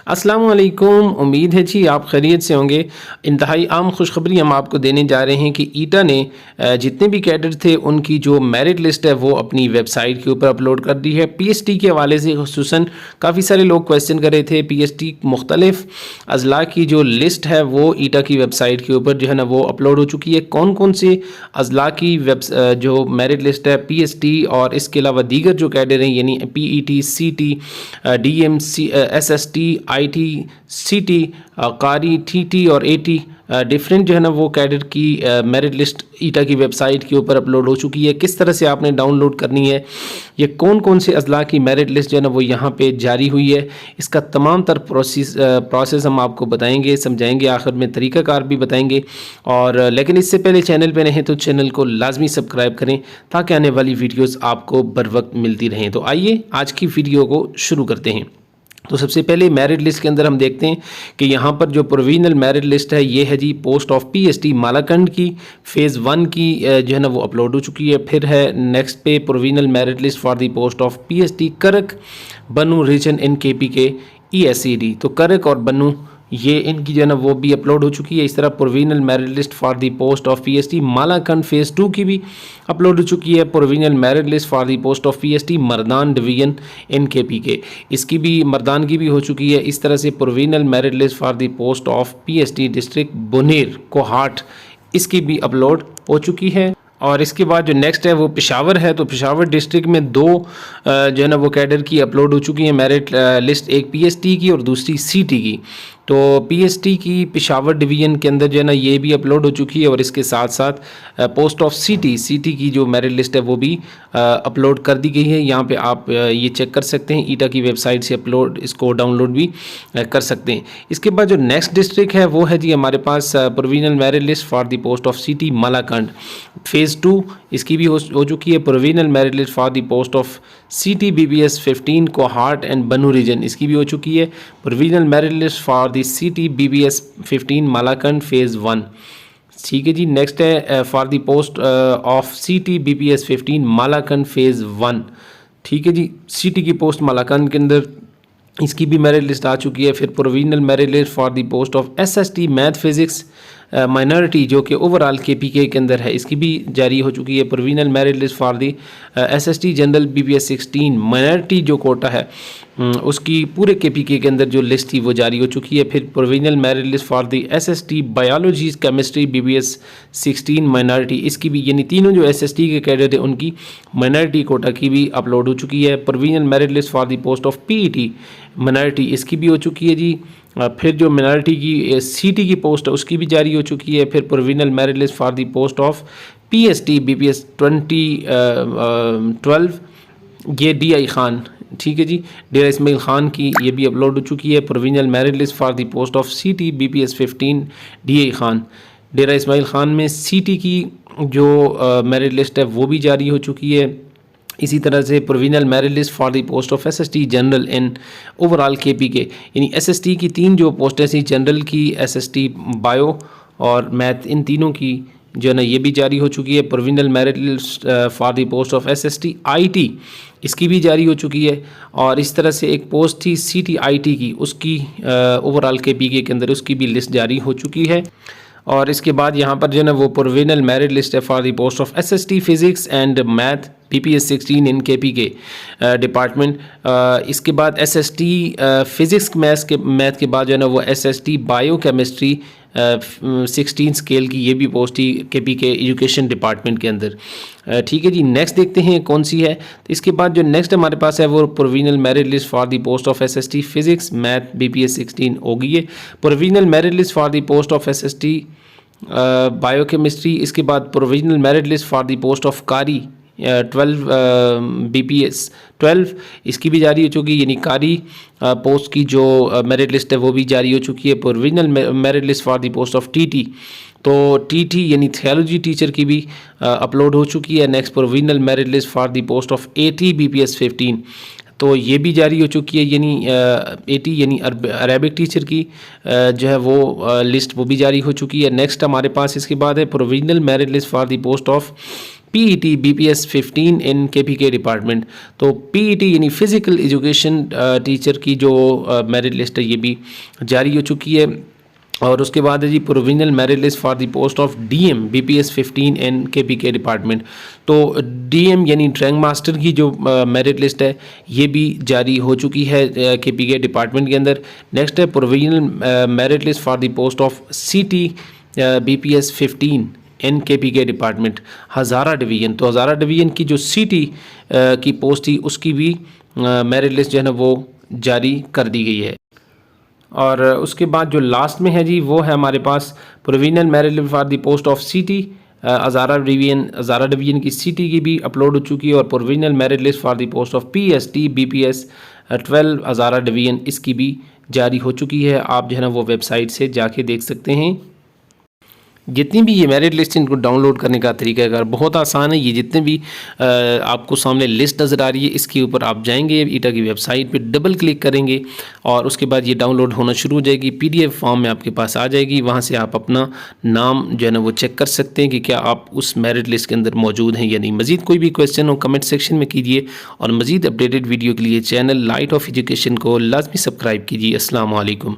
अस्सलाम वालेकुम। उम्मीद है जी आप खैरियत से होंगे। इंतहाई आम खुशखबरी हम आपको देने जा रहे हैं कि ईटा ने जितने भी कैडर थे उनकी जो मेरिट लिस्ट है वो अपनी वेबसाइट के ऊपर अपलोड कर दी है। पीएसटी के हवाले से खुसूसन काफ़ी सारे लोग क्वेश्चन कर रहे थे। पीएसटी मुख्तलिफ अजला की जो लिस्ट है वो ईटा की वेबसाइट के ऊपर जो है ना वो अपलोड हो चुकी है। कौन कौन से अजला की जो मेरिट लिस्ट है पीएसटी और इसके अलावा दीगर जो कैडर हैं यानी पीईटी, सीटी, डीएमसी, एसएसटी, आईटी, सीटी, कारी, टीटी और एटी डिफरेंट जो है ना वो कैडर की मेरिट लिस्ट ईटा की वेबसाइट के ऊपर अपलोड हो चुकी है। किस तरह से आपने डाउनलोड करनी है, ये कौन कौन से अजला की मेरिट लिस्ट जो है ना वो यहाँ पे जारी हुई है, इसका तमाम तर प्रोसेस हम आपको बताएंगे, समझाएंगे, आखिर में तरीक़ाकार भी बताएंगे। और लेकिन इससे पहले चैनल पे नहीं तो चैनल को लाजमी सब्सक्राइब करें ताकि आने वाली वीडियोज़ आपको बर वक्त मिलती रहें। तो आइए आज की वीडियो को शुरू करते हैं। तो सबसे पहले मेरिट लिस्ट के अंदर हम देखते हैं कि यहाँ पर जो प्रोविजनल मेरिट लिस्ट है ये है जी पोस्ट ऑफ पीएसटी मालाकंड की फ़ेज़ 1 की जो है ना वो अपलोड हो चुकी है। फिर है नेक्स्ट पे provisional merit list for the post of PST करक बनू रीजन इन केपी के ईएसईडी। तो करक और बनू ये इनकी जो है ना वो भी अपलोड हो चुकी है। इस तरह provisional merit list for the post of PST Malakand phase 2 की भी अपलोड हो चुकी है। Provisional merit list for the post of PST Mardan division in KP के, इसकी भी मर्दान की भी हो चुकी है। इस तरह से provisional merit list for the post of PST district Buner Kohat, इसकी भी अपलोड हो चुकी है। और इसके बाद जो नेक्स्ट है वो पेशावर है। तो पेशावर डिस्ट्रिक्ट में दो जो है ना वो कैडर की अपलोड हो चुकी है मेरिट लिस्ट, एक पीएसटी की और दूसरी सीटी की। तो पीएसटी की पेशावर डिवीज़न के अंदर जो है ना ये भी अपलोड हो चुकी है और इसके साथ साथ पोस्ट ऑफ सीटी की जो मेरिट लिस्ट है वो भी अपलोड कर दी गई है। यहाँ पे आप ये चेक कर सकते हैं, ईटा की वेबसाइट से अपलोड इसको डाउनलोड भी कर सकते हैं। इसके बाद जो नेक्स्ट डिस्ट्रिक्ट है वो है जी हमारे पास provisional merit list for the post of CT Malakand phase 2, इसकी भी हो चुकी है। Provisional merit list for the post of CT BBS 15 Kohat and Bannu region, इसकी भी हो चुकी है। Provisional merit list for the CT BBS 15 Malakand phase 1, ठीक है जी। नेक्स्ट है for the post of CT BBS 15 Malakand phase 1, ठीक है जी। सिटी की पोस्ट मालाकंड के अंदर इसकी भी मेरिट लिस्ट आ चुकी है। फिर provisional merit list for the post of SST math physics minority जो कि ओवरऑल केपीके के अंदर है, इसकी भी जारी हो चुकी है। Provisional merit list for the SST general BBS 16 minority जो कोटा है उसकी पूरे केपीके के अंदर जो लिस्ट थी वो जारी हो चुकी है। फिर provisional merit list for the SST biology chemistry BBS 16 minority, इसकी भी यानी तीनों जो एसएसटी के कैडर थे उनकी माइनॉरिटी कोटा की भी अपलोड हो चुकी है। Provisional merit list for the post of PET minority, इसकी भी हो चुकी है जी। फिर जो माइनॉरिटी की सीटी की पोस्ट है उसकी भी जारी हो चुकी है। फिर provisional merit list for the post of PST BBS 2012 ये डीआई खान, ठीक है जी, डेरा इस्माइल खान की ये भी अपलोड हो चुकी है। Provisional merit list for the post of सीटी बीबीएस 15 डीआई खान, डेरा इस्माइल खान में सीटी की जो मेरिट लिस्ट है वो भी जारी हो चुकी है। इसी तरह से provisional merit list for the post of SST general in overall KPK, यानी एसएसटी की 3 जो पोस्टें थी, जनरल की, एसएसटी बायो और मैथ, इन तीनों की जो है ना ये भी जारी हो चुकी है। Provisional merit list for the post of SST IT, इसकी भी जारी हो चुकी है। और इस तरह से एक पोस्ट थी सीटी आईटी की, उसकी ओवरऑल केपीके के अंदर उसकी भी लिस्ट जारी हो चुकी है। और इसके बाद यहाँ पर जो है ना वो प्रोविजनल मेरिट लिस्ट है for the post of SST physics and math BPS 16 in KP के डिपार्टमेंट। इसके बाद एसएसटी फिज़िक्स मैथ के बाद जो है ना वो एसएसटी बायो केमिस्ट्री 16 स्केल की ये भी पोस्ट थी केपी के एजुकेशन डिपार्टमेंट के अंदर, ठीक है जी। नेक्स्ट देखते हैं कौन सी है। तो इसके बाद जो नेक्स्ट हमारे पास है वो provisional merit list for the post of SST physics math BPS 16 हो गई है। Provisional merit list for the post of SST biochemistry, इसके बाद provisional merit list for the post of कारी 12 बीपीएस 12, इसकी भी जारी हो चुकी है, यानी कारी पोस्ट की जो मेरिट लिस्ट है वो भी जारी हो चुकी है। Provisional merit list for the post of TT, तो टीटी यानी थियोलॉजी टीचर की भी अपलोड हो चुकी है। Next provisional merit list for the post of eighty BPS 15, तो ये भी जारी हो चुकी है, यानी 80 यानी अरेबिक टीचर की जो है वो लिस्ट वो भी जारी हो चुकी है। नेक्स्ट हमारे पास इसके बाद है provisional merit list for the post of PET BPS 15 in KPK department. तो PET यानी फ़िज़िकल एजुकेशन टीचर की जो मेरिट लिस्ट है ये भी जारी हो चुकी है। और उसके बाद है जी provisional merit list for the post of DM BPS 15 and KPK department. तो DM यानी ड्राइंग मास्टर की जो मेरिट लिस्ट है ये भी जारी हो चुकी है KPK डिपार्टमेंट के अंदर। नेक्स्ट है provisional merit list for the post of CT BPS 15 NKPK department Hazara division. तो हज़ारा डिवीज़न की जो CT की पोस्ट थी उसकी भी मेरिट लिस्ट जो है ना वो जारी कर दी गई है। और उसके बाद जो लास्ट में है जी वो है हमारे पास provisional merit list for the post of CT Hazara division की CT की भी अपलोड हो चुकी है। और provisional merit list for the post of PST BPS 12 Hazara division इसकी भी जारी हो चुकी है। आप जो है ना वो वेबसाइट से जाके देख सकते हैं। जितनी भी ये मेरिट लिस्ट इनको डाउनलोड करने का तरीका अगर बहुत आसान है। ये जितने भी आपको सामने लिस्ट नज़र आ रही है इसके ऊपर आप जाएंगे ईटा की वेबसाइट पे डबल क्लिक करेंगे और उसके बाद ये डाउनलोड होना शुरू हो जाएगी। PDF फॉर्म में आपके पास आ जाएगी। वहाँ से आप अपना नाम जो है ना वो चेक कर सकते हैं कि क्या आप उस मेरिट लिस्ट के अंदर मौजूद हैं या नहीं। मज़ीद कोई भी क्वेश्चन हो कमेंट सेक्शन में कीजिए और मज़ीद अपडेटेड वीडियो के लिए चैनल लाइट ऑफ एजुकेशन को लाजमी सब्सक्राइब कीजिए। अस्सलाम वालेकुम।